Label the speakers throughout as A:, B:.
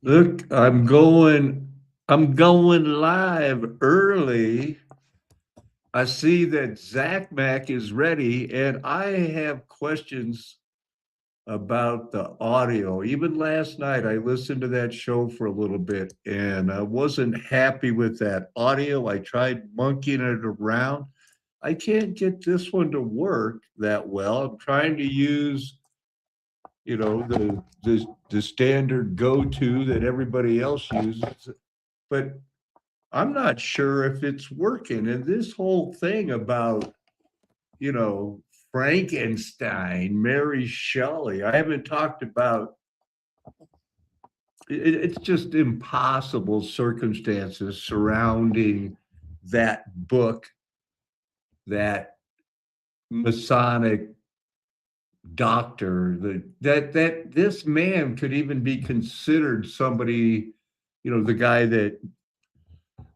A: Look, I'm going live early. I see that Zach Mac is ready, and I have questions about the audio. Even last night, I listened to that show for a little bit, and I wasn't happy with that audio. I tried monkeying it around. I can't get this one to work that well. I'm trying to use, the standard go-to that everybody else uses, but I'm not sure if it's working. And this whole thing about, you know, Frankenstein, Mary Shelley, I haven't talked about it's just impossible circumstances surrounding that book, that Masonic doctor, that this man could even be considered somebody, the guy that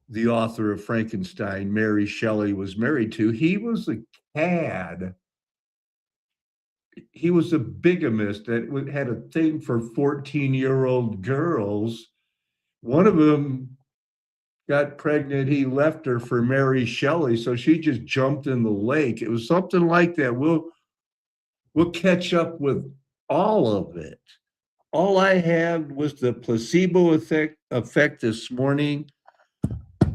A: the author of Frankenstein, Mary Shelley, was married to. He was a cad. He was a bigamist that had a thing for 14-year-old girls. One of them got pregnant. He left her for Mary Shelley, so she just jumped in the lake. It was something like that. We'll catch up with all of it. All I had was the placebo effect this morning.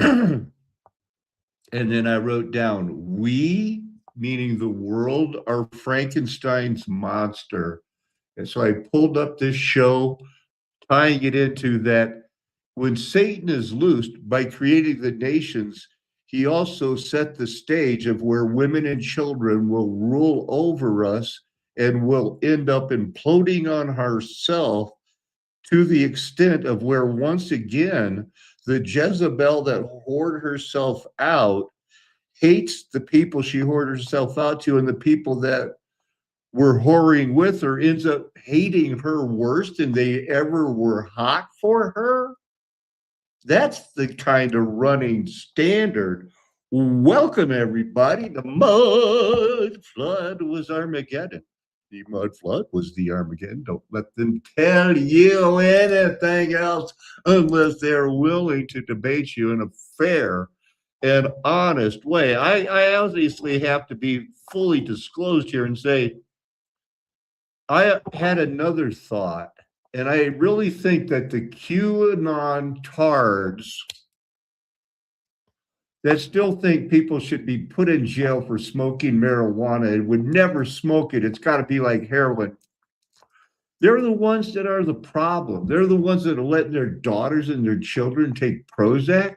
A: And then I wrote down, we, meaning the world, are Frankenstein's monster. And so I pulled up this show, tying it into that when Satan is loosed by creating the nations, he also set the stage of where women and children will rule over us and will end up imploding on herself to the extent of where once again the Jezebel that whored herself out hates the people she whored herself out to, and the people that were whoring with her ends up hating her worse than they ever were hot for her. That's the kind of running standard. Welcome, everybody. The mud flood was Armageddon. The mud flood was the Armageddon. Don't let them tell you anything else unless they're willing to debate you in a fair and honest way. I obviously have to be fully disclosed here and say, I had another thought, and I really think that the QAnon tards that still think people should be put in jail for smoking marijuana and would never smoke it. It's got to be like heroin. They're the ones that are the problem. They're the ones that are letting their daughters and their children take Prozac.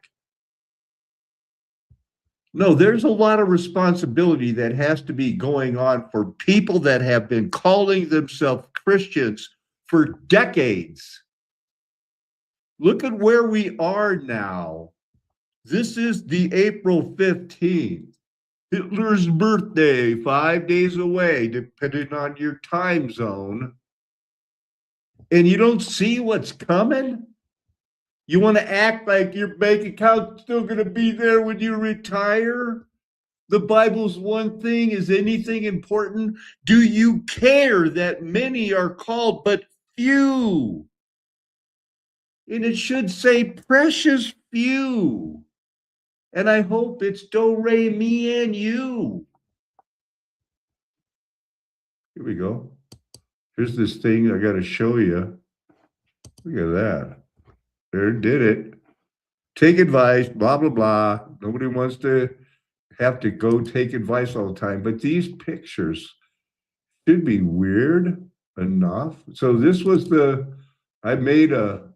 A: No, there's a lot of responsibility that has to be going on for people that have been calling themselves Christians for decades. Look at where we are now. This is the April 15th. Hitler's birthday, 5 days away, depending on your time zone. And you don't see what's coming? You want to act like your bank account's still going to be there when you retire? The Bible's one thing. Is anything important? Do you care that many are called, but few? And it should say precious few. And I hope it's do, re, me, and you. Here we go. Here's this thing I got to show you. Look at that. There, did it. Take advice, blah, blah, blah. Nobody wants to have to go take advice all the time. But these pictures should be weird enough. So this was I made a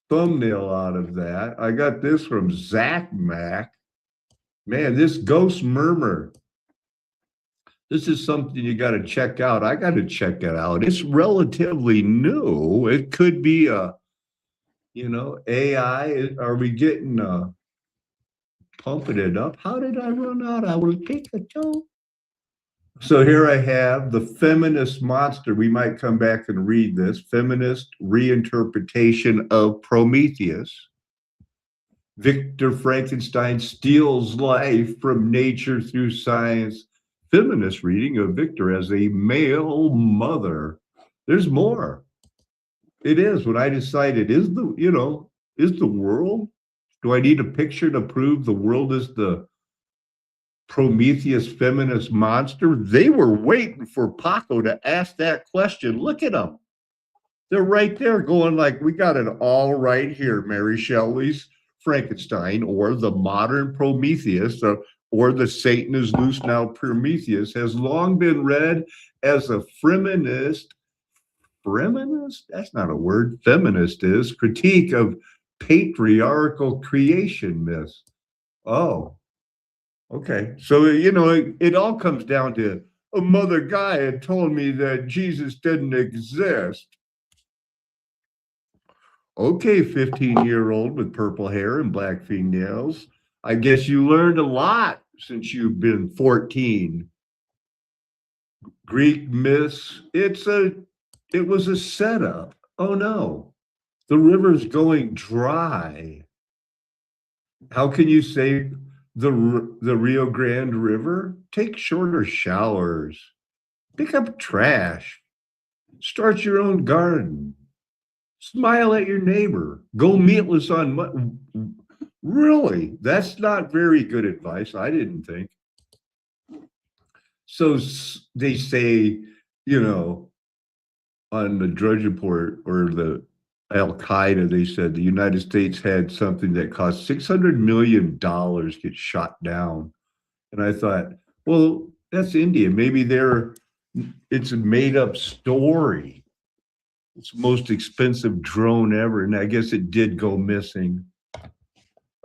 A: thumbnail out of that. I got this from Zach Mac. Man, this ghost murmur. This is something you got to check out. I got to check it out. It's relatively new. It could be AI. Are we getting pumping it up? How did I run out? I will take a joke. So here I have the feminist monster. We might come back and read this. Feminist reinterpretation of Prometheus. Victor Frankenstein steals life from nature through science. Feminist reading of Victor as a male mother. There's more. It is. When I decided, is the world, do I need a picture to prove the world is the Prometheus feminist monster? They were waiting for Paco to ask that question. Look at them. They're right there going like, we got it all right here. Mary Shelley's Frankenstein, or the modern Prometheus, or the Satan is loose now Prometheus, has long been read as a feminist, that's not a word, feminist is, critique of patriarchal creation myths. Oh, okay. So, it all comes down to a mother guy had told me that Jesus didn't exist. Okay, 15-year-old with purple hair and black fingernails. I guess you learned a lot since you've been 14. Greek myths, it was a setup. Oh no. The river's going dry. How can you save the Rio Grande River? Take shorter showers. Pick up trash. Start your own garden. Smile at your neighbor. Go meatless on Really? That's not very good advice, I didn't think. So they say, you know, on the Drudge Report or the Al Qaeda, they said the United States had something that cost $600 million get shot down. And I thought, well, that's India. Maybe it's a made up story. It's the most expensive drone ever. And I guess it did go missing.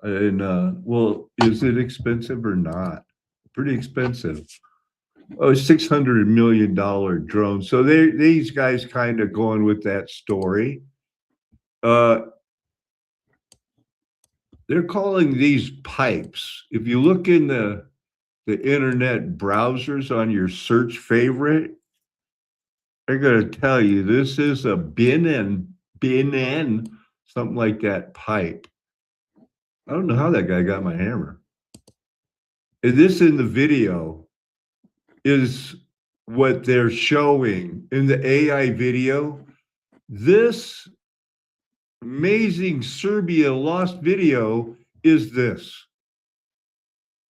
A: And well, is it expensive or not? Pretty expensive. Oh, $600 million drone. So these guys kind of going with that story. Uh, they're calling these pipes. If you look in the internet browsers on your search favorite, they're going to tell you this is a bin something like that pipe. I don't know how that guy got my hammer. And this in the video is what they're showing in the AI video. This amazing Serbia lost video is this.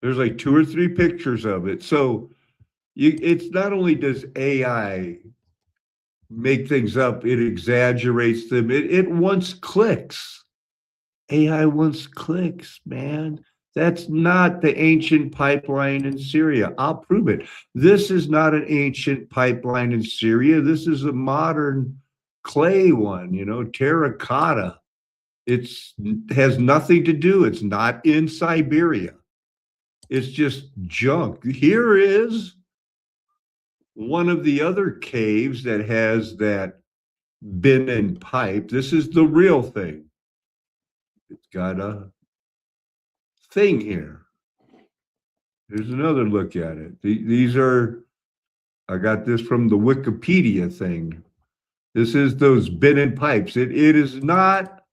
A: There's like 2 or 3 pictures of it. So it's not only does AI make things up, it exaggerates them. It wants clicks. AI wants clicks, man. That's not the ancient pipeline in Syria. I'll prove it. This is not an ancient pipeline in Syria. This is a modern clay one, terracotta. It has nothing to do. It's not in Siberia. It's just junk. Here is one of the other caves that has that bin and pipe. This is the real thing. It's got a thing here. Here's another look at it. I got this from the Wikipedia thing. This is those bin and pipes. It is not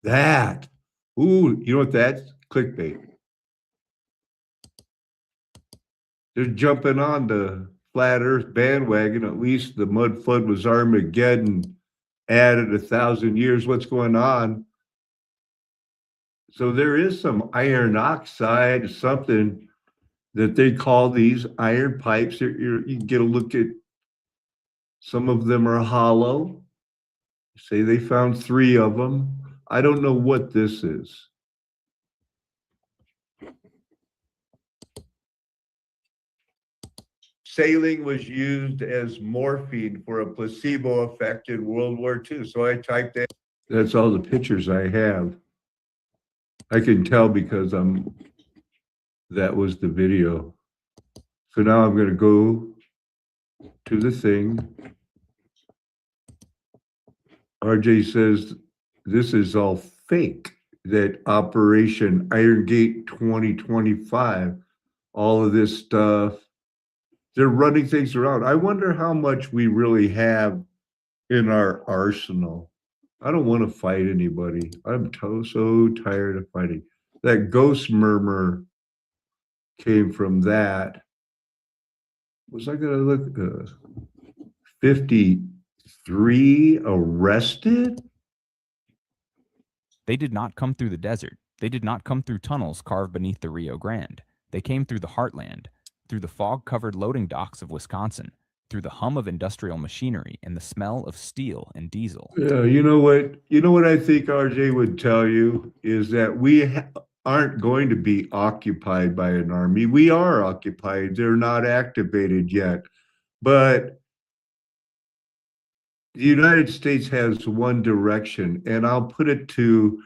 A: that. Ooh, you know what that's? Clickbait. They're jumping on the flat earth bandwagon. At least the mud flood was Armageddon added 1,000 years. What's going on? So there is some iron oxide, something that they call these iron pipes. You can get a look at, some of them are hollow. Say they found 3 of them. I don't know what this is. Saline was used as morphine for a placebo effect in World War II. So I typed that. That's all the pictures I have. I can tell because that was the video. So now I'm going to go to the thing. RJ says this is all fake, that Operation Iron Gate 2025, all of this stuff, they're running things around. I wonder how much we really have in our arsenal. I don't want to fight anybody. I'm so tired of fighting. That ghost murmur came from that. Was I going to look 50 3 arrested?
B: They did not come through the desert. They did not come through tunnels carved beneath the Rio Grande. They came through the heartland, through the fog-covered loading docks of Wisconsin, through the hum of industrial machinery and the smell of steel and diesel.
A: Yeah, you know what? You know what I think RJ would tell you is that aren't going to be occupied by an army. We are occupied. They're not activated yet. But the United States has one direction, and I'll put it to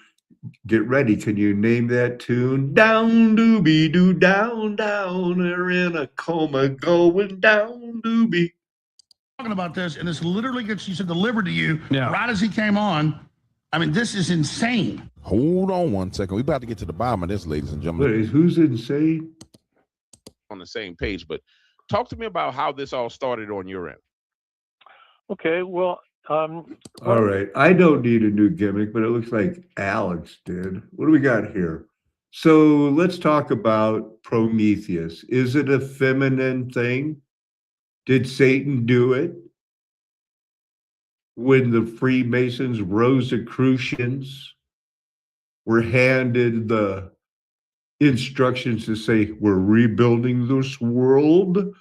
A: get ready. Can you name that tune? Down doobie doo down down. They're in a coma going down doobie.
C: Talking about this, and this literally gets delivered to you right as he came on. I mean, this is insane.
D: Hold on 1 second. We're about to get to the bottom of this, ladies and gentlemen.
A: Wait, who's insane?
D: On the same page, but talk to me about how this all started on your end.
E: Okay, well,
A: all right. I don't need a new gimmick, but it looks like Alex did. What do we got here? So let's talk about Prometheus. Is it a feminine thing? Did Satan do it? When the Freemasons, Rosicrucians, were handed the instructions to say, we're rebuilding this world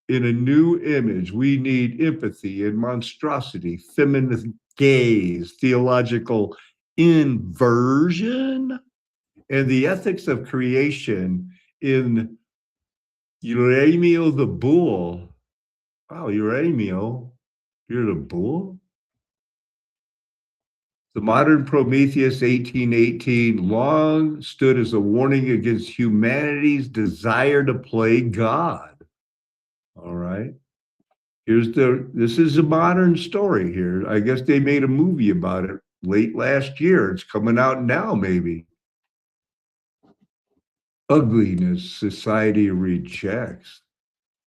A: in a new image. We need empathy and monstrosity, feminist gaze, theological inversion, and the ethics of creation in Euramio the bull. Wow, Euramio, you're the bull? The modern Prometheus 1818 long stood as a warning against humanity's desire to play God. All right. This is a modern story here. I guess they made a movie about it late last year. It's coming out now, maybe. Ugliness society rejects.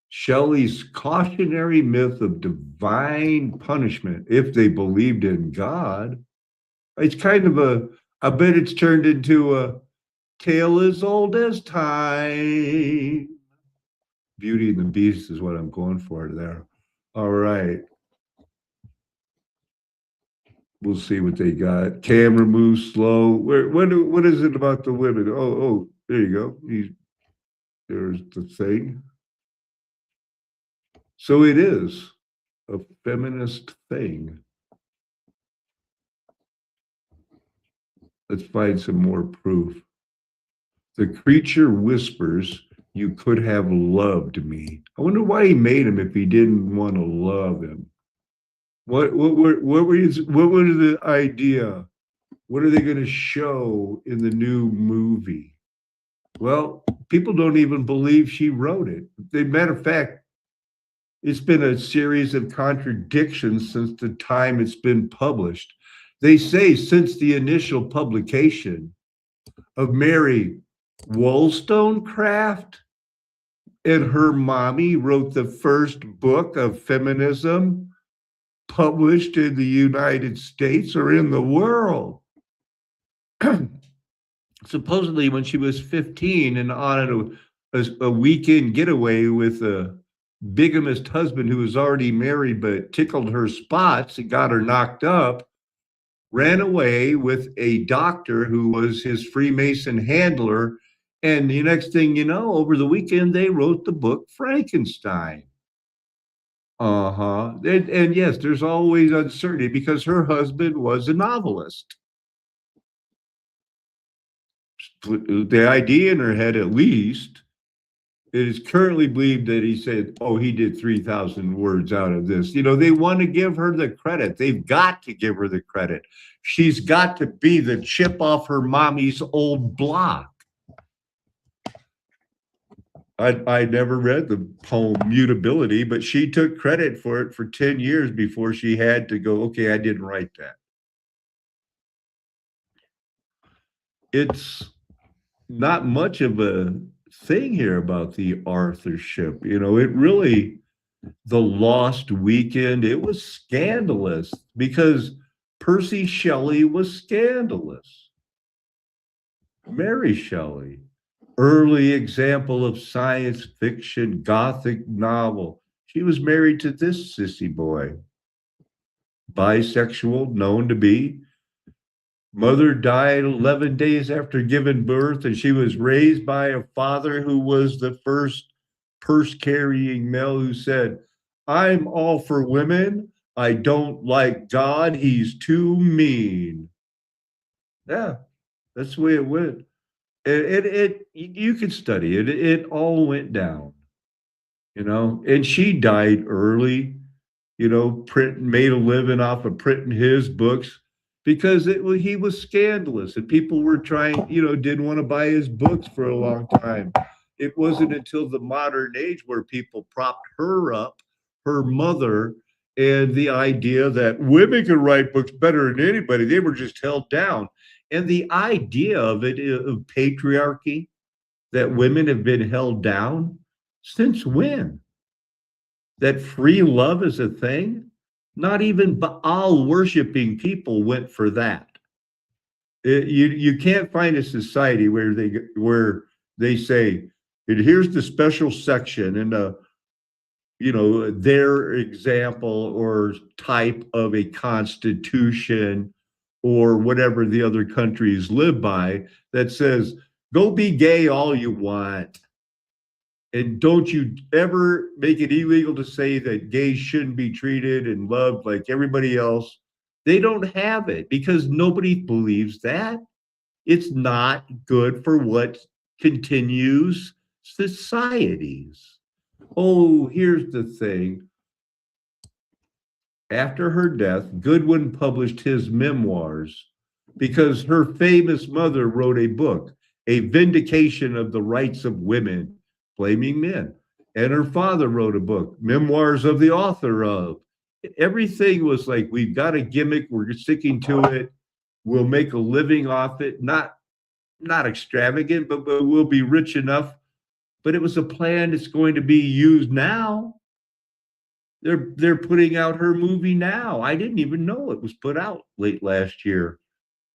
A: Shelley's cautionary myth of divine punishment, if they believed in God. It's kind of I bet it's turned into a tale as old as time. Beauty and the Beast is what I'm going for there. All right. We'll see what they got. Camera moves slow. What is it about the women? Oh, there you go. There's the thing. So it is a feminist thing. Let's find some more proof. The creature whispers, you could have loved me. I wonder why he made him if he didn't want to love him. What was the idea? What are they going to show in the new movie? Well, people don't even believe she wrote it. As a matter of fact, it's been a series of contradictions since the time it's been published. They say since the initial publication of Mary Wollstonecraft and her mommy wrote the first book of feminism published in the United States or in the world. Supposedly when she was 15 and on a weekend getaway with a bigamist husband who was already married but tickled her spots and got her knocked up, ran away with a doctor who was his Freemason handler. And the next thing you know, over the weekend, they wrote the book Frankenstein. And yes, there's always uncertainty because her husband was a novelist. The idea in her head, at least, it is currently believed that he said, he did 3,000 words out of this. You know, they want to give her the credit. They've got to give her the credit. She's got to be the chip off her mommy's old block. I never read the poem Mutability, but she took credit for it for 10 years before she had to go, okay, I didn't write that. It's not much of a thing here about the authorship. You know, it really, the Lost Weekend, it was scandalous because Percy Shelley was scandalous. Mary Shelley, early example of science fiction, Gothic novel. She was married to this sissy boy. bisexual, known to be. Mother died 11 days after giving birth, and she was raised by a father who was the first purse-carrying male who said, I'm all for women. I don't like God. He's too mean. Yeah, that's the way it went. You could study it. It all went down, and she died early, made a living off of printing his books because he was scandalous and people were trying, didn't want to buy his books for a long time. It wasn't until the modern age where people propped her up, her mother, and the idea that women could write books better than anybody. They were just held down. And the idea of it, of patriarchy, that women have been held down since when? That free love is a thing? Not even Baal worshiping people went for that. You can't find a society where they say, and here's the special section and their example or type of a constitution or whatever the other countries live by that says, go be gay all you want. And don't you ever make it illegal to say that gays shouldn't be treated and loved like everybody else. They don't have it because nobody believes that. It's not good for what continues societies. Oh, here's the thing. After her death, Goodwin published his memoirs because her famous mother wrote a book, A Vindication of the Rights of Women, blaming men. And her father wrote a book, Memoirs of the Author of. Everything was like, we've got a gimmick, we're sticking to it, we'll make a living off it, not extravagant, but we'll be rich enough. But it was a plan that's going to be used now. They're putting out her movie now. I didn't even know it was put out late last year.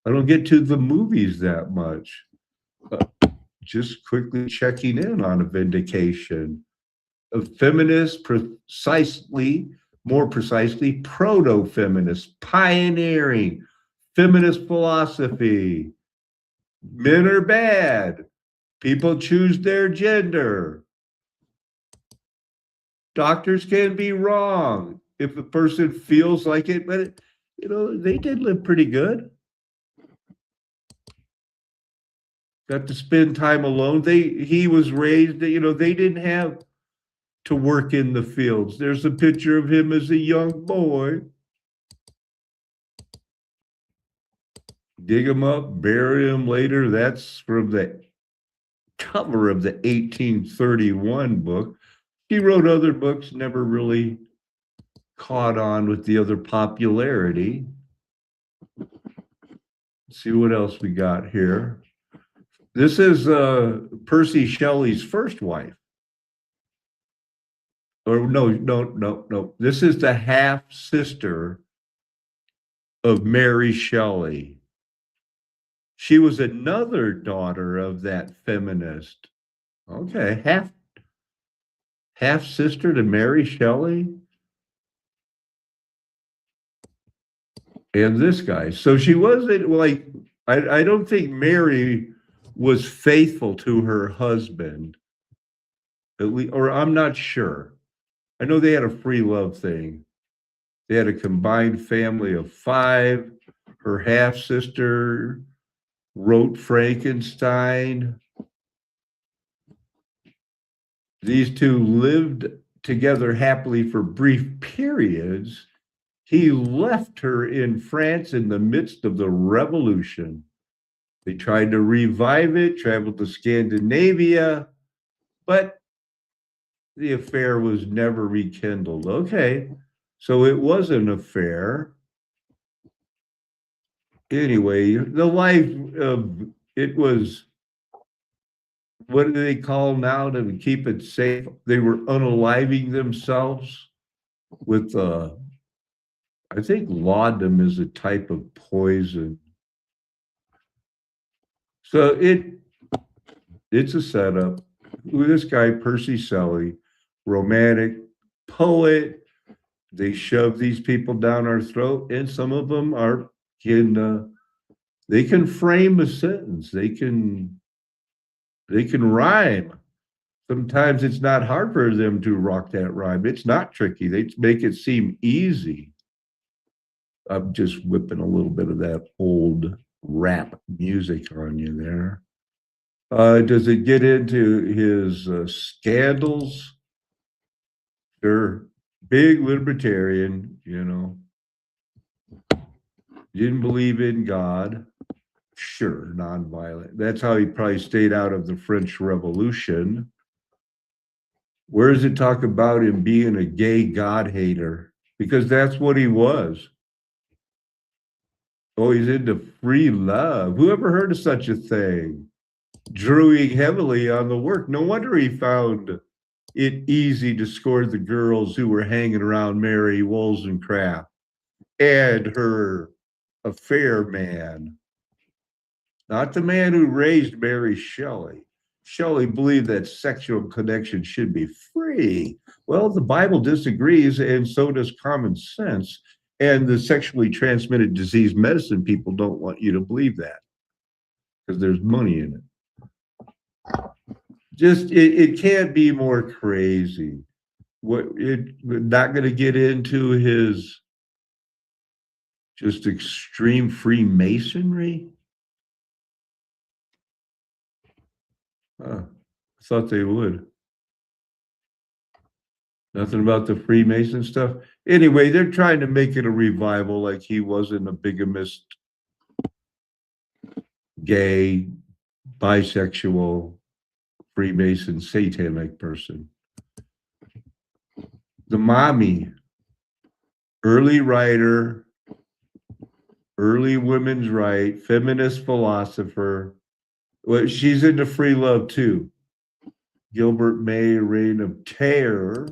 A: I don't get to the movies that much. Just quickly checking in on A Vindication. A feminist, more precisely, proto-feminist, pioneering feminist philosophy. Men are bad. People choose their gender. Doctors can be wrong if a person feels like it, but they did live pretty good. Got to spend time alone. He was raised, they didn't have to work in the fields. There's a picture of him as a young boy. Dig him up, bury him later. That's from the cover of the 1831 book. He wrote other books, never really caught on with the other popularity. Let's see what else we got here. This is Percy Shelley's first wife. Or no. This is the half sister of Mary Shelley. She was another daughter of that feminist. Okay, half sister to Mary Shelley. And this guy. So she wasn't like, I don't think Mary was faithful to her husband. At least, or I'm not sure. I know they had a free love thing. They had a combined family of 5. Her half sister wrote Frankenstein. These two lived together happily for brief periods. He left her in France in the midst of the revolution. They tried to revive it, traveled to Scandinavia, but the affair was never rekindled. Okay, so it was an affair. Anyway, the life of it was, what do they call now to keep it safe? They were unaliving themselves with, I think laudanum is a type of poison. So it's a setup. This guy, Percy Shelley, romantic poet, They shove these people down our throat, and some of them they can frame a sentence. They can rhyme. Sometimes it's not hard for them to rock that rhyme. It's not tricky. They make it seem easy. I'm just whipping a little bit of that old rap music on you there. Does it get into his scandals? Sure. Big libertarian, didn't believe in God. Sure, nonviolent. That's how he probably stayed out of the French Revolution. Where does it talk about him being a gay God hater? Because that's what he was. Oh, he's into free love. Who ever heard of such a thing? Drawing heavily on the work. No wonder he found it easy to score the girls who were hanging around Mary Wollstonecraft and her affair man. Not the man who raised Mary Shelley. Shelley believed that sexual connection should be free. Well, the Bible disagrees, and so does common sense. And the sexually transmitted disease medicine people don't want you to believe that because there's money in it. Just it can't be more crazy. We're not going to get into his just extreme Freemasonry. I thought they would. Nothing about the Freemason stuff. Anyway, they're trying to make it a revival, like he wasn't a bigamist, gay, bisexual, Freemason, satanic person. The mommy, early writer, early women's right, feminist philosopher. Well, she's into free love too. Gilbert May, Reign of Terror.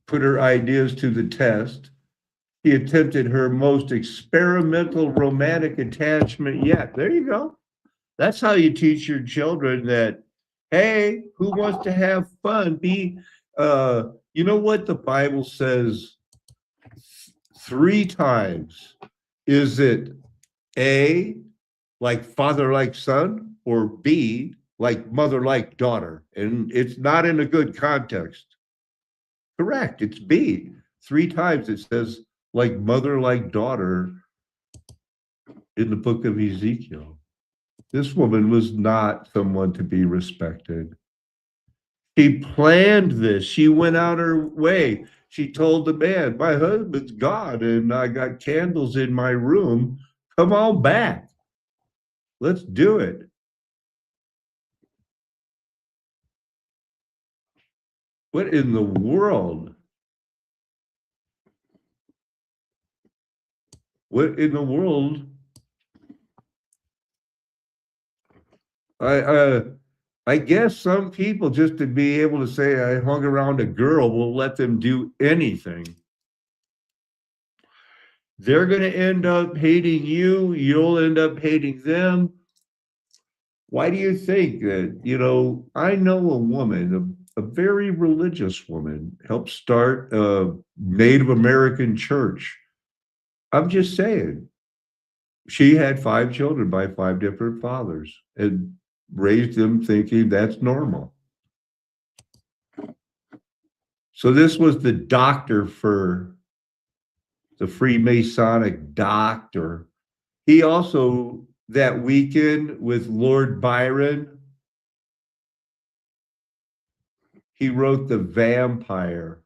A: Put her ideas to the test. He attempted her most experimental romantic attachment yet. There you go. That's how you teach your children that, hey, who wants to have fun? You know what the Bible says 3 times? Is it A, like father like son, or B, like mother like daughter? And it's not in a good context. Correct, it's B. 3 times it says like mother like daughter in the book of Ezekiel. This woman was not someone to be respected. She planned this. She went out her way. She told the man, my husband's gone and I got candles in my room. Come on back. Let's do it. What in the world? What in the world? I guess some people, just to be able to say I hung around a girl, will let them do anything. They're going to end up hating you. You'll end up hating them. Why do you think that, I know a woman, a very religious woman, helped start a Native American church. I'm just saying, she had 5 children by 5 different fathers and raised them thinking that's normal. So this was the doctor for the Freemasonic doctor. He also, that weekend with Lord Byron, he wrote The Vampire.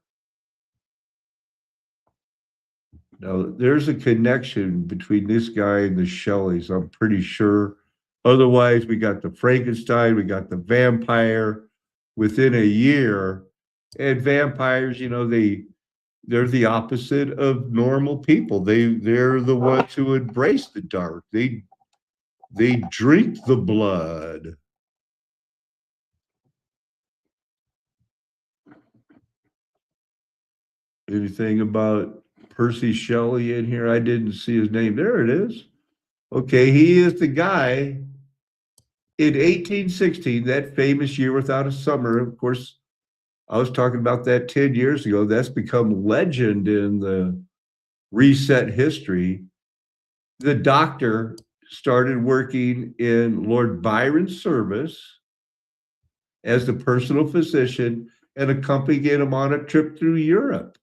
A: Now, there's a connection between this guy and the Shelleys, I'm pretty sure. Otherwise, we got the Frankenstein, we got the vampire within a year. And vampires, they're the opposite of normal people. They're the ones who embrace the dark. They drink the blood. Anything about Percy Shelley in here? I didn't see his name. There it is. Okay, he is the guy in 1816, that famous year without a summer, of course, I was talking about that 10 years ago. That's become legend in the reset history. The doctor started working in Lord Byron's service as the personal physician and accompanied him on a trip through Europe.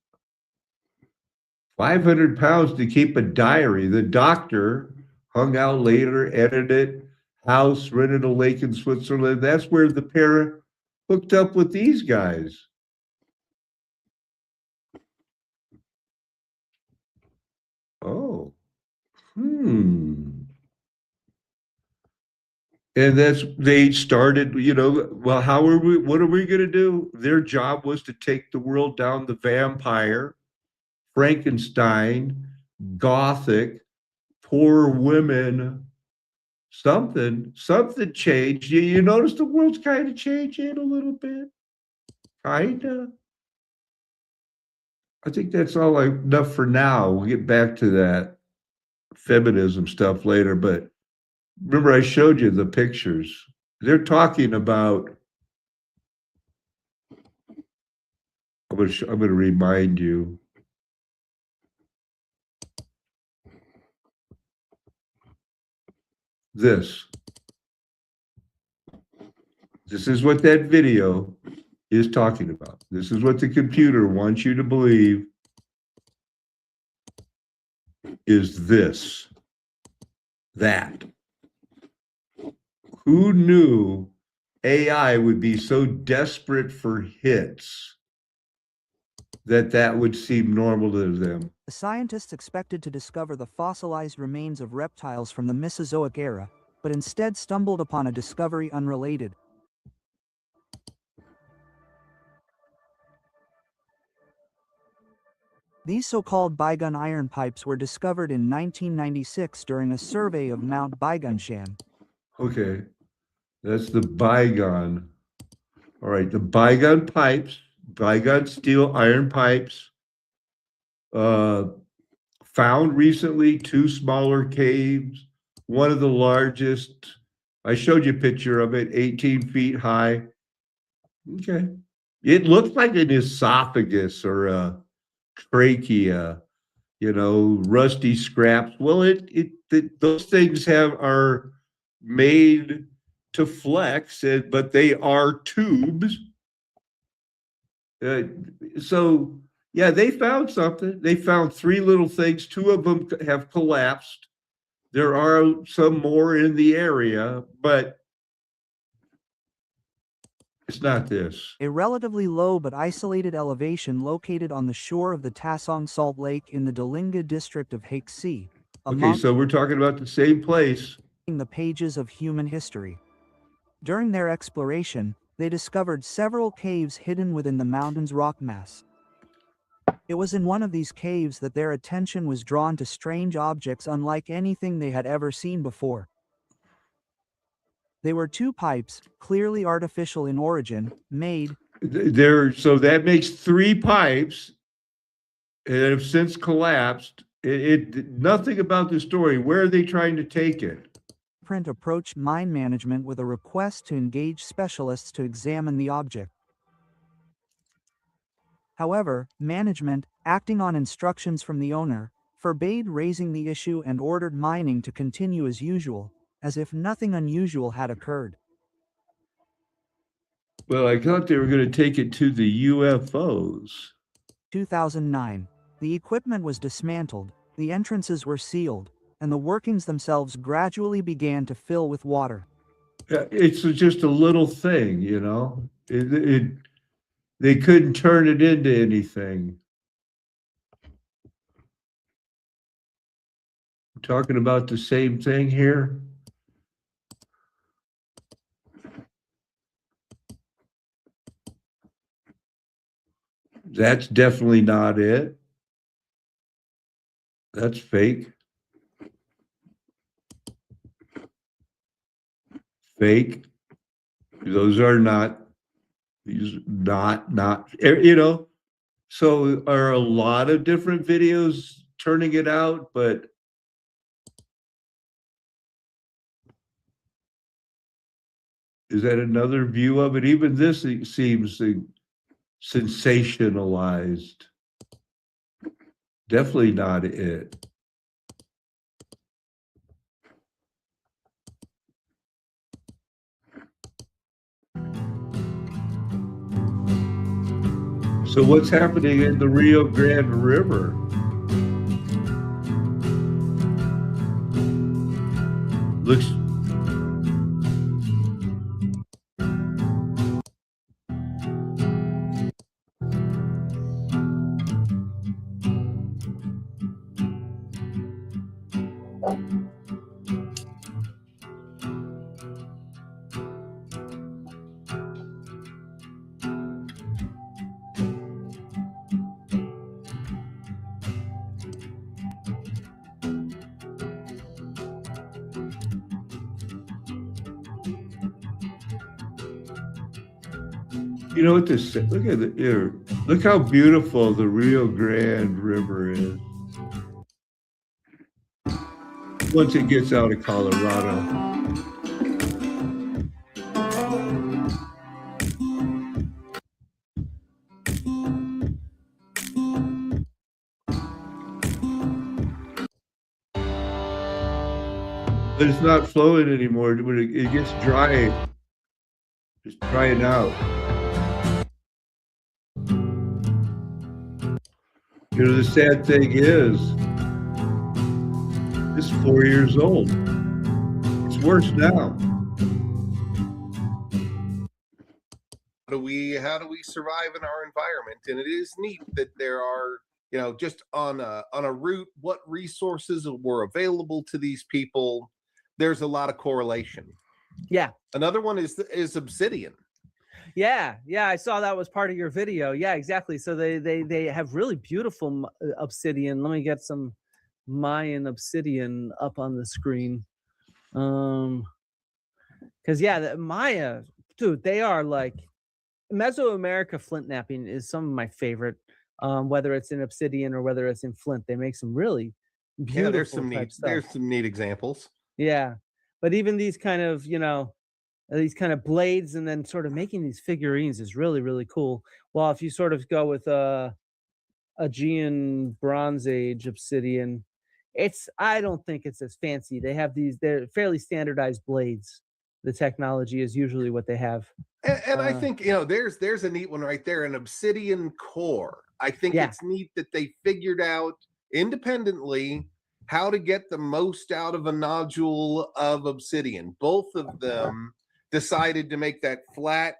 A: 500 pounds to keep a diary. The doctor hung out later, edited, house, rented a lake in Switzerland. That's where the pair hooked up with these guys. Oh, And they started, well, what are we going to do? Their job was to take the world down the vampire, Frankenstein, Gothic, poor women, something changed. You notice the world's kind of changing a little bit? Kind of. I think that's all enough for now. We'll get back to that feminism stuff later, but remember I showed you the pictures. They're talking about, I'm going to remind you. This is what that video is talking about. This is what the computer wants you to believe is that. Who knew AI would be so desperate for hits that would seem normal to them?
F: The scientists expected to discover the fossilized remains of reptiles from the Mesozoic era, but instead stumbled upon a discovery unrelated. These so-called Bygone iron pipes were discovered in 1996 during a survey of Mount Bygonshan.
A: Okay, that's the bygone. All right, the bygone pipes, bygone steel iron pipes, found recently, 2 smaller caves, one of the largest. I showed you a picture of it, 18 feet high. Okay. It looked like an esophagus or a trachea, rusty scraps. Well, those things are made to flex, but they are tubes. So yeah, they found something. They found 3 little things. 2 of them have collapsed. There are some more in the area, but it's not this.
F: A relatively low but isolated elevation located on the shore of the Tasong Salt Lake in the Dalinga district of Haixi.
A: Okay, so we're talking about the same place.
F: The pages of human history. During their exploration, they discovered several caves hidden within the mountain's rock mass. It was in one of these caves that their attention was drawn to strange objects unlike anything they had ever seen before. They were 2 pipes, clearly artificial in origin, made.
A: So that makes 3 pipes that have since collapsed. Nothing about the story. Where are they trying to take it?
F: Print approached mine management with a request to engage specialists to examine the object. However, management, acting on instructions from the owner, forbade raising the issue and ordered mining to continue as usual, as if nothing unusual had occurred.
A: Well, I thought they were going to take it to the UFOs.
F: 2009. The equipment was dismantled, the entrances were sealed, and the workings themselves gradually began to fill with water.
A: It's just a little thing, they couldn't turn it into anything. I'm talking about the same thing here. That's definitely not it. That's fake. Fake. Those are not. These not. So are a lot of different videos turning it out, but Is that another view of it? Even this seems sensationalized. Definitely not it. So what's happening in the Rio Grande River? Looks you know what this, look at the here. Look how beautiful the Rio Grande River is. Once it gets out of Colorado. But it's not flowing anymore. When it gets dry, just drying out. You know, the sad thing is, it's 4 years old. It's worse now.
G: How do we survive in our environment? And it is neat that there are, just on a route, what resources were available to these people. There's a lot of correlation.
H: Yeah.
G: Another one is obsidian.
H: Yeah, I saw that was part of your video. Yeah, exactly. So they have really beautiful obsidian. Let me get some Mayan obsidian up on the screen. Because the Maya, dude, they are like Mesoamerica flint knapping is some of my favorite. Whether it's in obsidian or whether it's in flint, they make some really beautiful.
G: Yeah, there's some neat examples.
H: Yeah, but even these kind of these kind of blades and then sort of making these figurines is really, really cool. Well, if you sort of go with Aegean Bronze Age obsidian, I don't think it's as fancy. They have they're fairly standardized blades. The technology is usually what they have.
G: And I think, there's a neat one right there, an obsidian core. I think it's neat that they figured out independently how to get the most out of a nodule of obsidian. Both of them decided to make that flat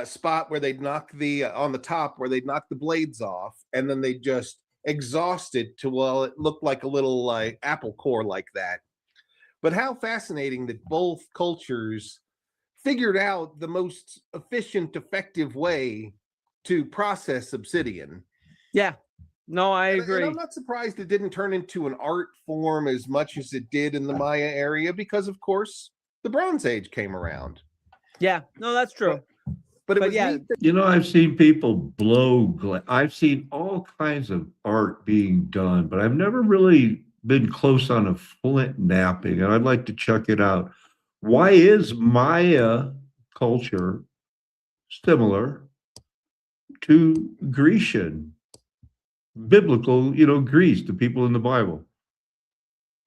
G: spot where they'd knock on the top where they'd knock the blades off, and then they just exhausted till it looked like a little like apple core like that. But how fascinating that both cultures figured out the most efficient, effective way to process obsidian.
H: Yeah. No, I agree.
G: And I'm not surprised it didn't turn into an art form as much as it did in the Maya area because, of course, the Bronze Age came around.
H: Yeah, no, that's true.
G: But it was neat that,
A: I've seen people blow glass. I've seen all kinds of art being done, but I've never really been close on a flint knapping, and I'd like to check it out. Why is Maya culture similar to Grecian, biblical, Greece, the people in the Bible?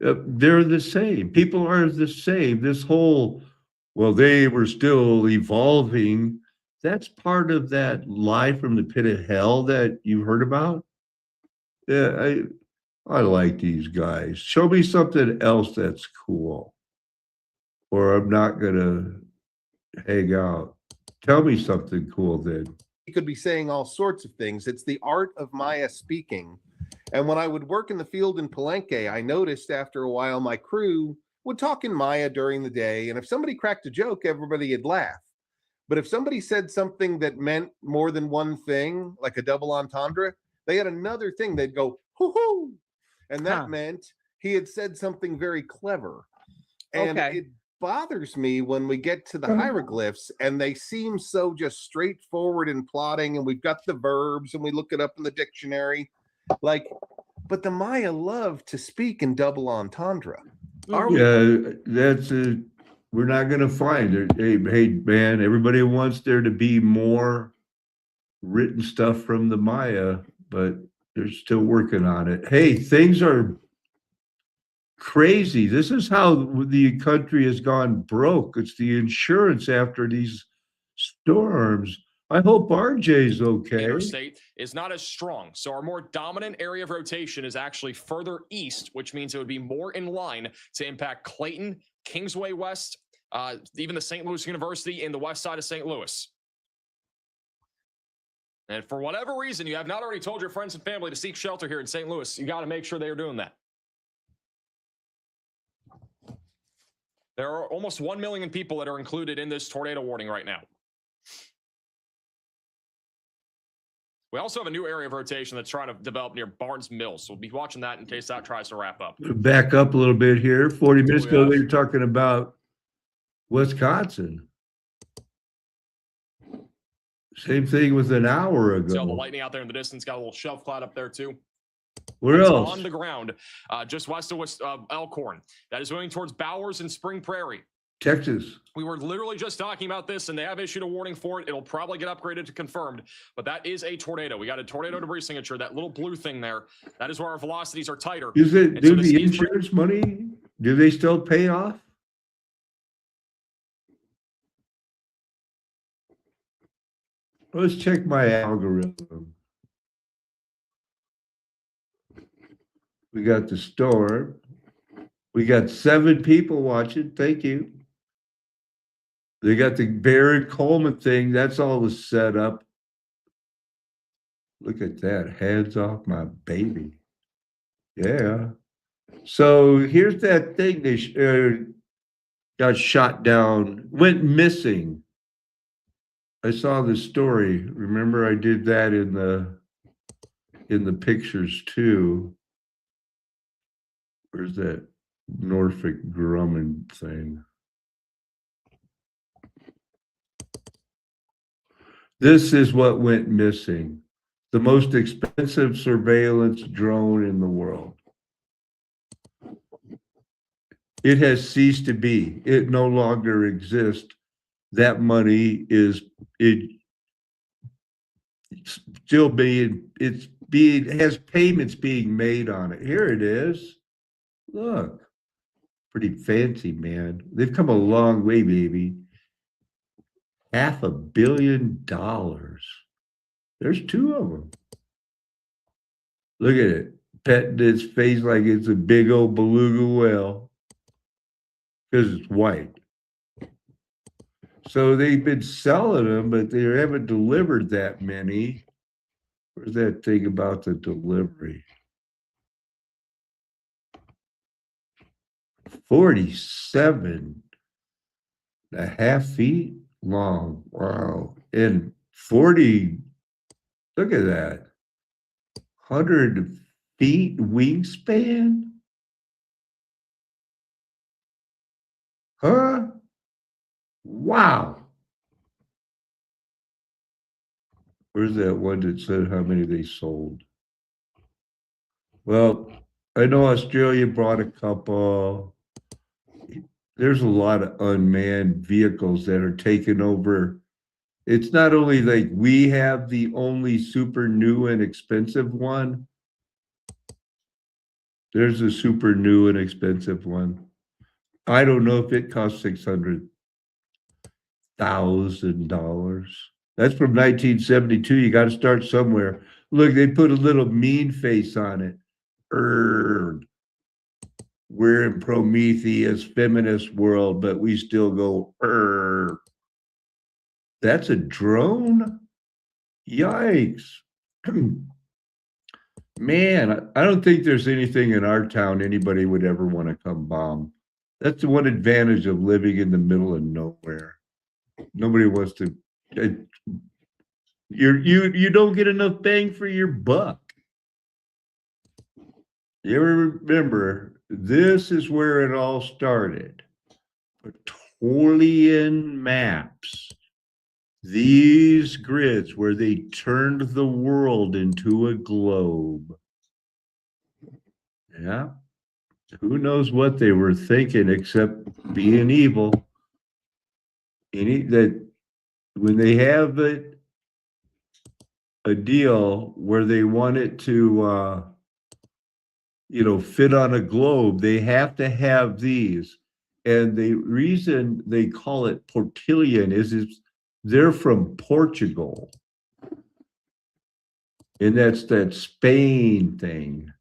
A: They're the same. People are the same. This whole, well, they were still evolving. That's part of that lie from the pit of hell that you heard about. Yeah, I like these guys. Show me something else that's cool, or I'm not gonna hang out. Tell me something cool then.
G: he could be saying all sorts of things. It's the art of Maya speaking. And when I would work in the field in Palenque, I noticed after a while my crew would talk in Maya during the day. And if somebody cracked a joke, everybody would laugh. But if somebody said something that meant more than one thing, like a double entendre, they had another thing. They'd go, hoo-hoo. And that meant he had said something very clever. And it bothers me when we get to the hieroglyphs and they seem so just straightforward and plotting, and we've got the verbs and we look it up in the dictionary. But the Maya love to speak in double entendre.
A: Yeah, that's we're not going to find it. Hey, man, everybody wants there to be more written stuff from the Maya, but they're still working on it. Hey, things are crazy. This is how the country has gone broke. It's the insurance after these storms. I hope RJ's okay.
I: Interstate is not as strong. So our more dominant area of rotation is actually further east, which means it would be more in line to impact Clayton, Kingsway West, even the St. Louis University in the west side of St. Louis. And for whatever reason, you have not already told your friends and family to seek shelter here in St. Louis, you got to make sure they are doing that. There are almost 1 million people that are included in this tornado warning right now. We also have a new area of rotation that's trying to develop near Barnes Mills. So we'll be watching that in case that tries to wrap up.
A: Back up a little bit here. 40 minutes ago, they were talking about Wisconsin. Same thing with an hour ago.
I: See all the lightning out there in the distance. Got a little shelf cloud up there too.
A: Where else?
I: On the ground, just west of Elkhorn. That is moving towards Bowers and Spring Prairie.
A: Texas.
I: We were literally just talking about this, and they have issued a warning for it. It'll probably get upgraded to confirmed, but that is a tornado. We got a tornado debris signature. That little blue thing there, that is where our velocities are tighter.
A: Is it?
I: And
A: Do
I: so
A: the insurance money? Do they still pay off? Let's check my algorithm. We got the storm. We got 7 people watching. Thank you. They got the Barron Coleman thing. That's all the setup. Look at that. Hands off my baby. Yeah. So here's that thing. They got shot down, went missing. I saw the story. Remember, I did that in the pictures too. Where's that Norfolk Grumman thing? This is what went missing. The most expensive surveillance drone in the world. It has ceased to be. It no longer exists. That money is still being, has payments being made on it. Here it is. Look, pretty fancy, man. They've come a long way, baby. $500 million. There's 2 of them. Look at it. Petting its face like it's a big old beluga whale. Because it's white. So they've been selling them, but they haven't delivered that many. Where's that thing about the delivery? 47.5 feet long. Wow. And 40, look at that. 100 feet wingspan? Huh? Wow. Where's that one that said how many they sold? Well, I know Australia brought a couple. There's a lot of unmanned vehicles that are taking over. It's not only like we have the only super new and expensive one. There's a super new and expensive one. I don't know if it costs $600,000. That's from 1972. You got to start somewhere. Look, they put a little mean face on it. We're in Prometheus feminist world, but we still go, That's a drone? Yikes. Man, I don't think there's anything in our town anybody would ever want to come bomb. That's the one advantage of living in the middle of nowhere. Nobody wants to. You don't get enough bang for your buck. You ever remember, this is where it all started. Ptolian maps. These grids where they turned the world into a globe. Yeah. Who knows what they were thinking except being evil. that when they have a deal where they want it to, fit on a globe, they have to have these. And the reason they call it Portillion is they're from Portugal. And that's that Spain thing.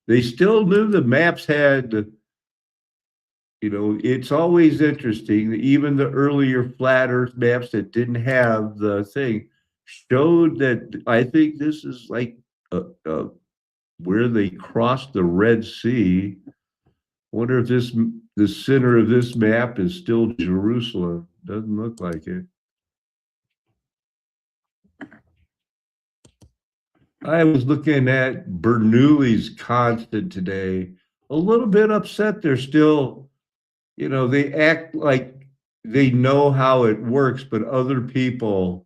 A: They still knew the maps had, it's always interesting. Even the earlier flat Earth maps that didn't have the thing showed that I think this is like where they crossed the Red Sea. Wonder if the center of this map is still Jerusalem. Doesn't look like it. I was looking at Bernoulli's constant today. A little bit upset. They're still, they act like they know how it works, but other people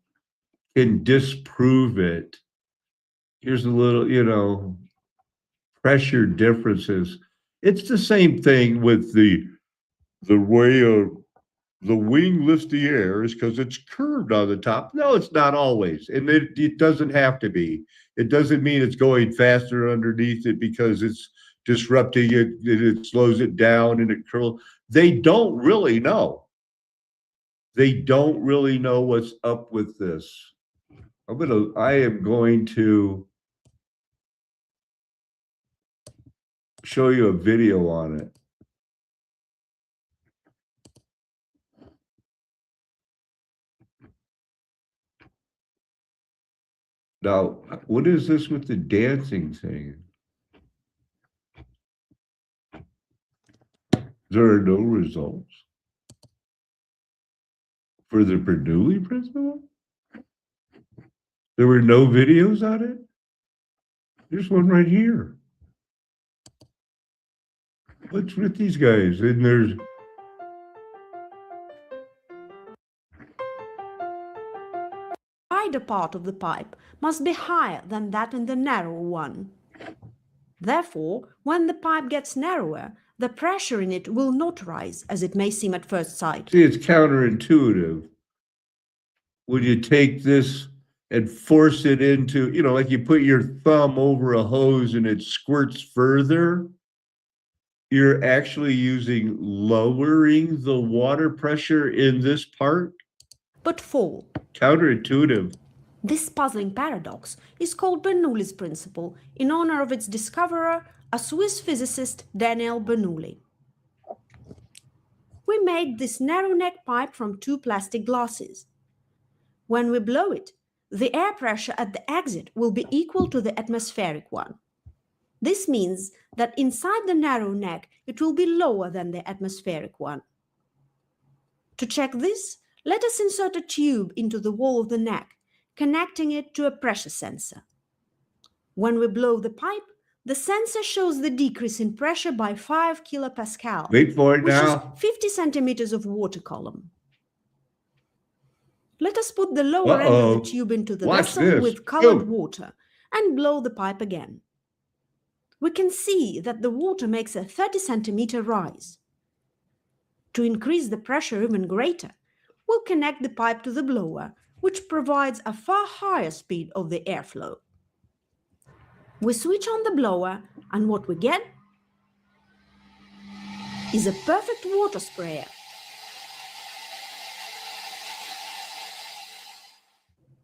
A: can disprove it. Here's a little, pressure differences. It's the same thing with the way the wing lifts the air is because it's curved on the top. No, it's not always. And it doesn't have to be. It doesn't mean it's going faster underneath it because it's disrupting it, it slows it down and it curls. They don't really know. They don't really know what's up with this. I am going to show you a video on it. Now, what is this with the dancing thing? There are no results for the Bernoulli principle? There were no videos on it? There's one right here. What's with these guys? And there's
J: wider part of the pipe must be higher than that in the narrow one. Therefore, when the pipe gets narrower, the pressure in it will not rise, as it may seem at first sight.
A: See, it's counterintuitive. Would you take this and force it into, like you put your thumb over a hose and it squirts further? You're actually lowering the water pressure in this part?
J: But fall.
A: Counterintuitive.
J: This puzzling paradox is called Bernoulli's principle in honor of its discoverer, a Swiss physicist, Daniel Bernoulli. We made this narrow neck pipe from 2 plastic glasses. When we blow it, the air pressure at the exit will be equal to the atmospheric one. This means that inside the narrow neck, it will be lower than the atmospheric one. To check this, let us insert a tube into the wall of the neck, connecting it to a pressure sensor. When we blow the pipe, the sensor shows the decrease in pressure by 5 kilopascal,
A: Wait for it
J: which
A: now.
J: is 50 centimeters of water column. Let us put the lower end of the tube into the vessel with colored water and blow the pipe again. We can see that the water makes a 30 centimeter rise. To increase the pressure even greater, we'll connect the pipe to the blower, which provides a far higher speed of the airflow. We switch on the blower, and what we get is a perfect water sprayer.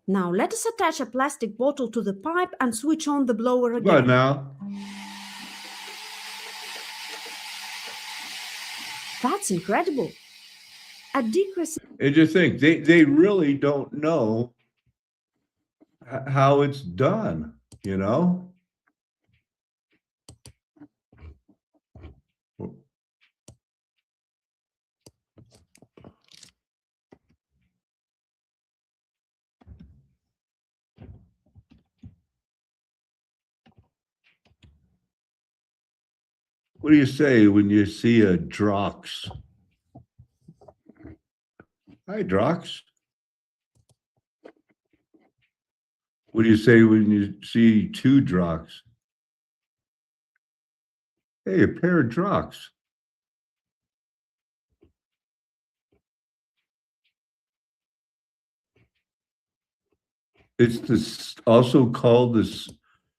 J: Now let us attach a plastic bottle to the pipe and switch on the blower again.
A: What now?
J: That's incredible. A decrease.
A: And just think, they really don't know how it's done, What do you say when you see a Drox? Hi, Drox. What do you say when you see 2 Drox? Hey, a pair of Drox. It's this also called this.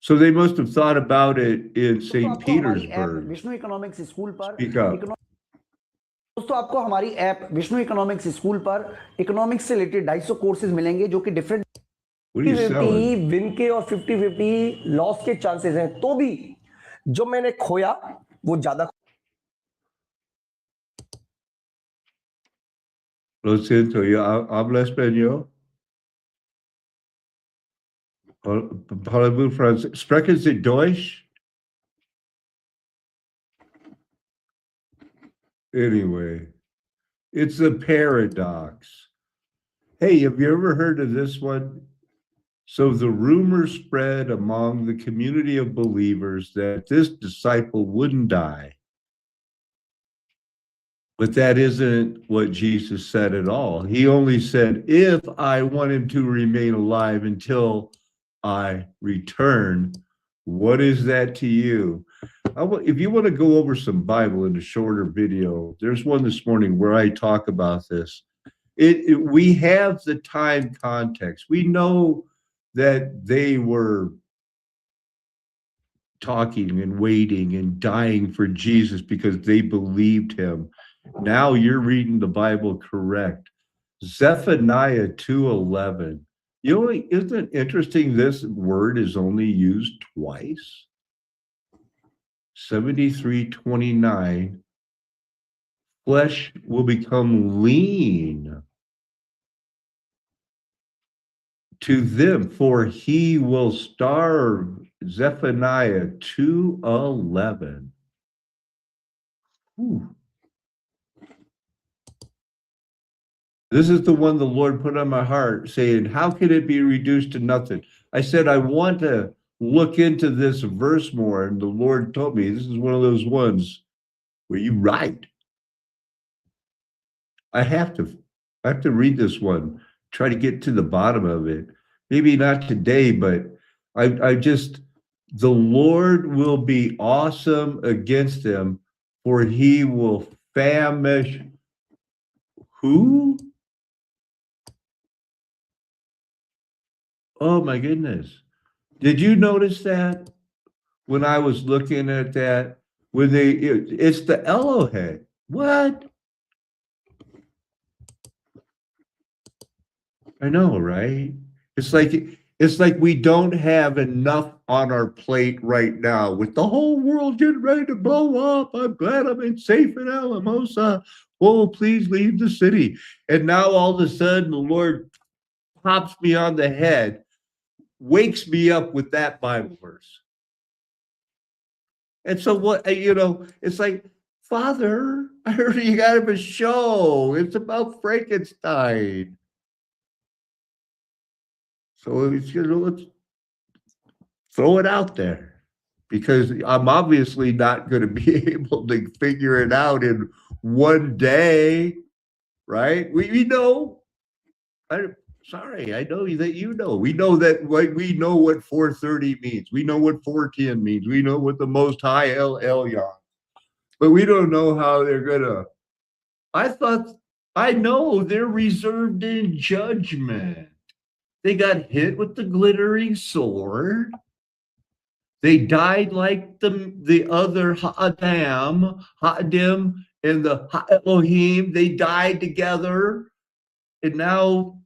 A: So they must have thought about it in St. Petersburg.
K: Vishnu economics school पर
A: Speak up.
K: दोस्तों आपको हमारी app Vishnu economics school पर economics से related 250 courses मिलेंगे जो कि different 50-50 win के और 50-50 लॉस के चांसेस हैं, तो भी जो मैंने खोया वो ज्यादा।
A: Lo siento, yo hablo español. Parlez vous français? Sprechen Sie Deutsch? Anyway, it's a paradox. Hey, have you ever heard of this one? So the rumor spread among the community of believers that this disciple wouldn't die. But that isn't what Jesus said at all. He only said, if I want him to remain alive until I return, what is that to you? If you want to go over some Bible in a shorter video, there's one this morning where I talk about this. We have the time context. We know that they were talking and waiting and dying for Jesus because they believed him. Now you're reading the Bible correct. Zephaniah 2:11. Isn't it interesting this word is only used twice? 73:29. Flesh will become lean to them, for he will starve. Zephaniah 2:11. This is the one the Lord put on my heart, saying, how can it be reduced to nothing? I said, I want to look into this verse more, and the Lord told me, this is one of those ones where you write. I have to read this one, try to get to the bottom of it. Maybe not today, but the Lord will be awesome against them, for he will famish who? Oh my goodness. Did you notice that when I was looking at that? When it's the Elohim. What? I know, right? It's like we don't have enough on our plate right now with the whole world getting ready to blow up. I'm glad I'm safe in Alamosa. Oh, please leave the city. And now all of a sudden the Lord pops me on the head, wakes me up with that Bible verse. And so what, it's like, Father, I heard you got a show. It's about Frankenstein. So let's throw it out there, because I'm obviously not going to be able to figure it out in one day, right? We know. Sorry, I know that you know. We know that we know what 430 means. We know what 410 means. We know what the Most High El Elyon. But we don't know how they're gonna. I know they're reserved in judgment. They got hit with the glittering sword. They died like the other Ha'adim, and the Elohim. They died together. And now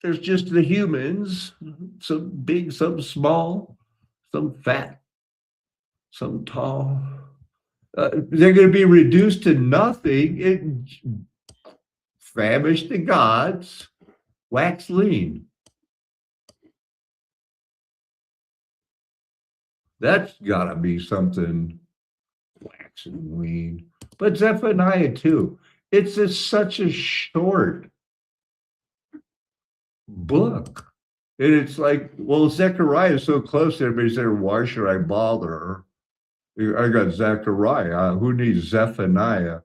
A: there's just the humans, some big, some small, some fat, some tall. They're going to be reduced to nothing. Famish the gods. Wax lean. That's gotta be something wax and lean. But Zephaniah too. It's such a short book. And it's like, well, Zechariah is so close. Everybody said, why should I bother? I got Zechariah. Who needs Zephaniah?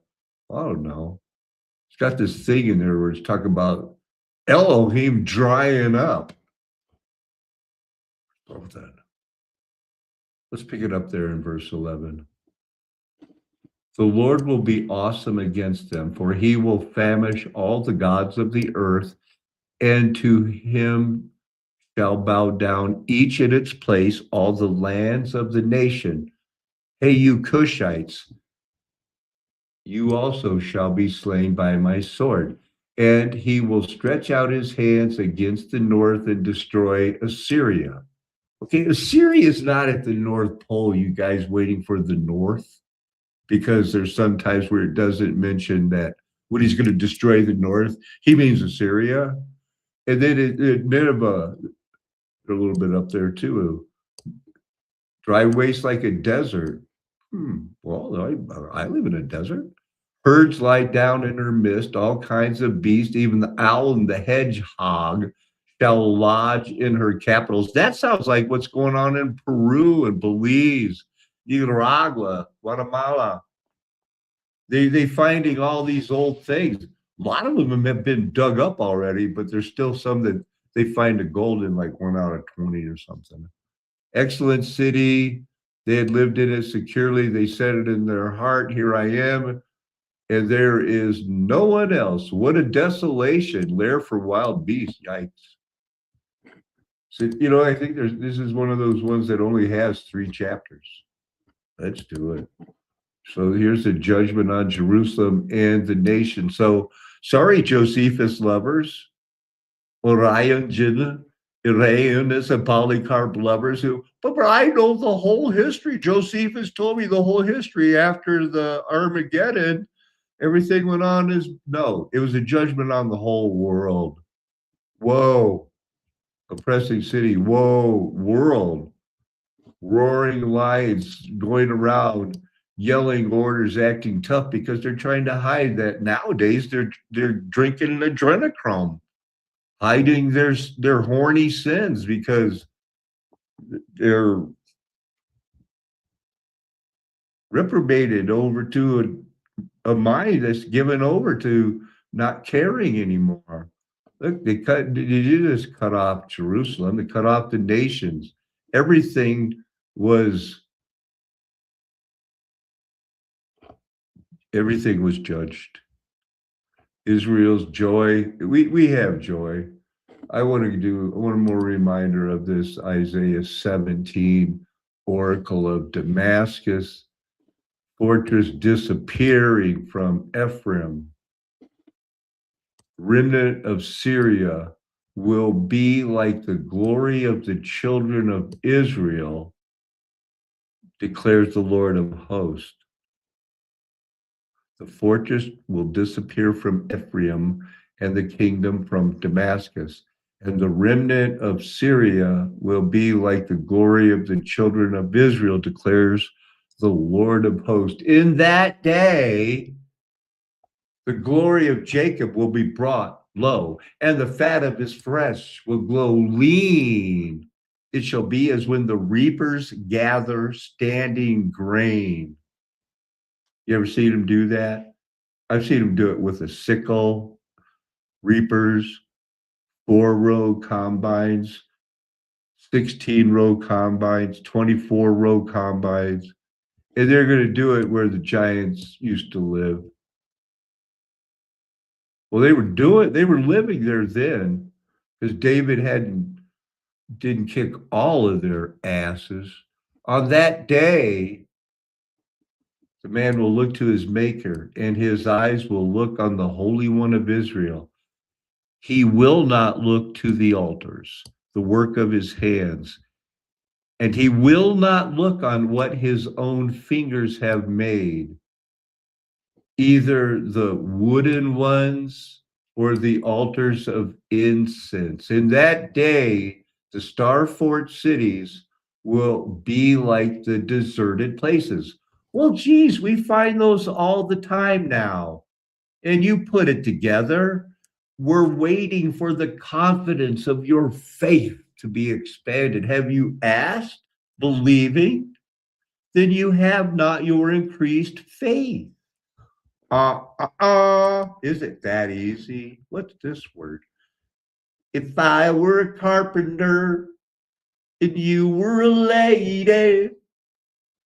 A: I don't know. It's got this thing in there where it's talking about Elohim drying up. Something. Let's pick it up there in verse 11. The Lord will be awesome against them, for he will famish all the gods of the earth and to him shall bow down each in its place, all the lands of the nation. Hey, you Cushites, you also shall be slain by my sword. And he will stretch out his hands against the north and destroy Assyria. Okay, Assyria is not at the North Pole, you guys waiting for the North, because there's some times where it doesn't mention that when he's going to destroy the North, he means Assyria. And then Nineveh, a little bit up there too. Dry waste like a desert. Well, I live in a desert. Herds lie down in her midst, all kinds of beasts, even the owl and the hedgehog shall lodge in her capitals. That sounds like what's going on in Peru and Belize, Nicaragua, Guatemala. They finding all these old things. A lot of them have been dug up already, but there's still some that they find the gold in, like 1 out of 20 or something. Excellent city. They had lived in it securely. They said it in their heart, here I am, and there is no one else. What a desolation, lair for wild beasts. Yikes. So, I think this is one of those ones that only has 3 chapters. Let's do it. So here's the judgment on Jerusalem and the nation. So sorry, Josephus lovers, Orion, Irenaeus, and Polycarp lovers but I know the whole history. Josephus told me the whole history after the Armageddon. Everything went on no, it was a judgment on the whole world. Whoa, oppressing city. Whoa, world. Roaring lions going around, yelling orders, acting tough because they're trying to hide that nowadays they're drinking adrenochrome, hiding their horny sins because they're reprobated over to a mind that's given over to not caring anymore. Look, they just cut off Jerusalem, they cut off the nations. Everything was judged. Israel's joy. We have joy. I want to do one more reminder of this Isaiah 17 oracle of Damascus, fortress disappearing from Ephraim. Remnant of Syria will be like the glory of the children of Israel, declares the Lord of hosts. The fortress will disappear from Ephraim and the kingdom from Damascus. And the remnant of Syria will be like the glory of the children of Israel, declares the Lord of hosts. In that day, the glory of Jacob will be brought low, and the fat of his flesh will grow lean. It shall be as when the reapers gather standing grain. You ever seen them do that? I've seen them do it with a sickle, reapers, 4-row combines, 16-row combines, 24-row combines, and they're going to do it where the giants used to live. Well, they were living there then, because David didn't kick all of their asses. On that day, the man will look to his maker, and his eyes will look on the Holy One of Israel. He will not look to the altars, the work of his hands, and he will not look on what his own fingers have made, either the wooden ones or the altars of incense. In that day, the star fort cities will be like the deserted places. Well, geez, we find those all the time now. And you put it together. We're waiting for the confidence of your faith to be expanded. Have you asked, believing? Then you have not your increased faith. Is it that easy? What's this word? If I were a carpenter and you were a lady.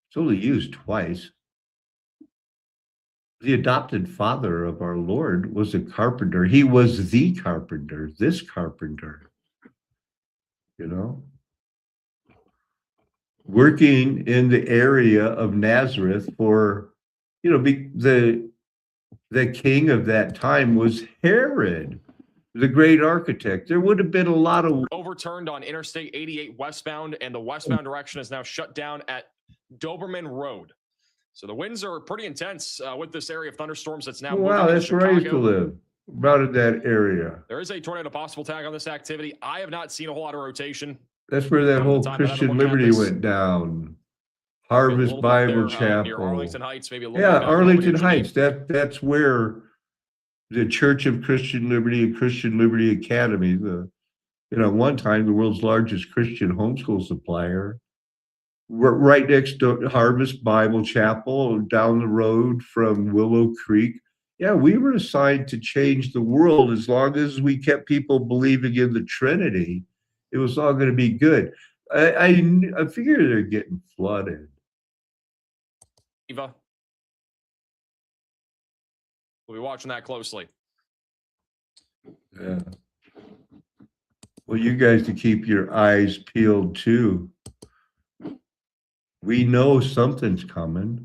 A: It's only used twice. the adopted father of our Lord was a carpenter. He was the carpenter, this carpenter, you know, working in the area of Nazareth for, you know, the king of that time was Herod, the great architect. There would have been a lot of
I: overturned on Interstate 88 westbound, and the westbound direction is now shut down at Doberman Road. So the winds are pretty intense with this area of thunderstorms that's now
A: wow,
I: moving into
A: that's where I used to
I: Chicago.
A: live, about in that area.
I: There is a tornado possible tag on this activity. I have not seen a whole lot of rotation.
A: That's where that
I: From the
A: whole
I: time that I've been
A: Christian
I: looking at
A: Liberty
I: this.
A: went down.
I: Maybe a
A: Harvest
I: little bit
A: Bible
I: there,
A: Chapel.
I: near Arlington Heights, maybe a little
A: Yeah,
I: bit back in
A: Arlington
I: Virginia.
A: Heights. That's where the Church of Christian Liberty and Christian Liberty Academy, one time the world's largest Christian homeschool supplier, right next to Harvest Bible Chapel, down the road from Willow Creek. Yeah, we were assigned to change the world. As long as we kept people believing in the Trinity, it was all going to be good. I figure they're getting flooded.
I: Eva. We'll be watching that closely.
A: Yeah. Well, you guys to keep your eyes peeled too. We know something's coming.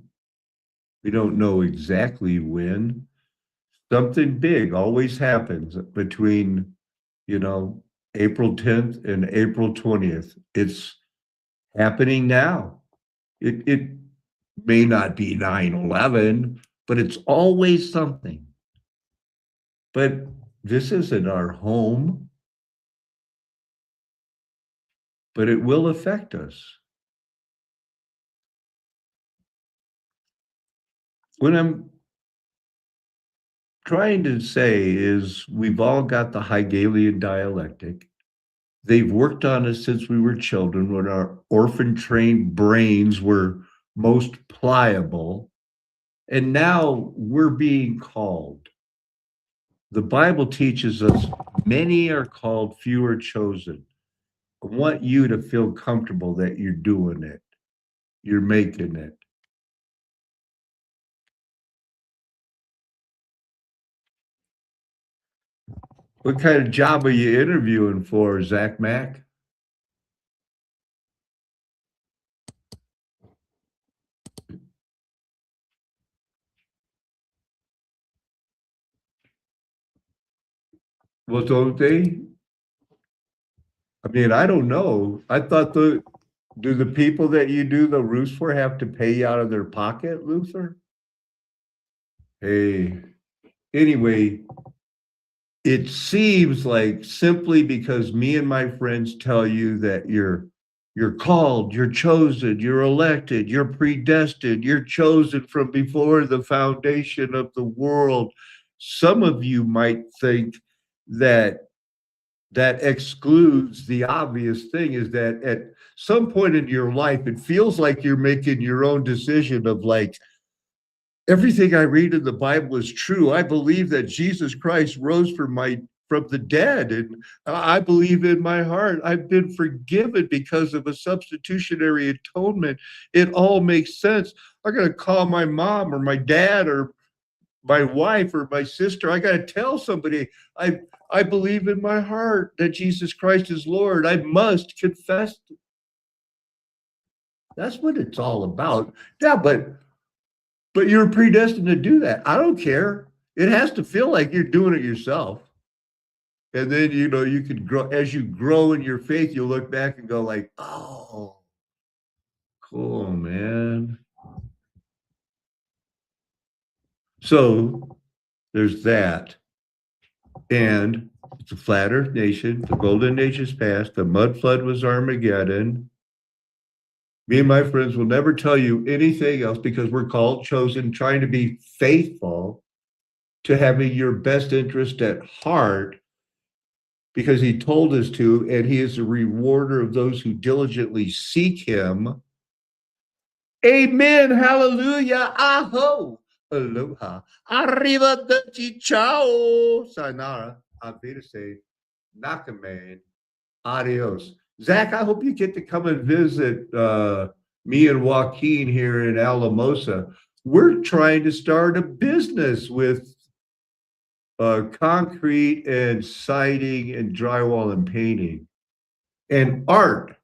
A: We don't know exactly when. Something big always happens between, April 10th and April 20th. It's happening now. It may not be 9/11, but it's always something. But this isn't our home, but it will affect us. What I'm trying to say is we've all got the Hegelian dialectic. They've worked on us since we were children when our orphan-trained brains were most pliable. And now we're being called. The Bible teaches us many are called, few are chosen. I want you to feel comfortable that you're doing it. You're making it. What kind of job are you interviewing for, Zach Mack? Well, don't they? I mean, I don't know. I thought do the people that you do the roofs for have to pay you out of their pocket, Luther? Hey, anyway, it seems like simply because me and my friends tell you that you're called, you're chosen, you're elected, you're predestined, you're chosen from before the foundation of the world. Some of you might think that excludes the obvious thing is that at some point in your life, it feels like you're making your own decision of like, everything I read in the Bible is true. I believe that Jesus Christ rose from the dead, and I believe in my heart I've been forgiven because of a substitutionary atonement. It all makes sense. I'm going to call my mom or my dad or my wife or my sister. I got to tell somebody I believe in my heart that Jesus Christ is Lord. I must confess. That's what it's all about. Yeah, but you're predestined to do that. I don't care. It has to feel like you're doing it yourself. And then, you could grow, as you grow in your faith, you'll look back and go like, oh, cool, man. So there's that. And it's a flat earth nation. The golden age is past. The mud flood was Armageddon. Me and my friends will never tell you anything else because we're called, chosen, trying to be faithful to having your best interest at heart because he told us to, and he is a rewarder of those who diligently seek him. Amen. Hallelujah. Aho. Aloha. Arrivederci. Ciao. Sayonara. Auf Wiedersehen. Nakame. Adios. Zach, I hope you get to come and visit me and Joaquin here in Alamosa. We're trying to start a business with concrete and siding and drywall and painting and art.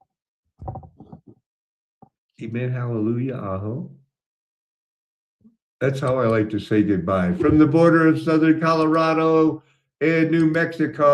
A: Amen, hallelujah, aho. That's how I like to say goodbye. From the border of southern Colorado and New Mexico.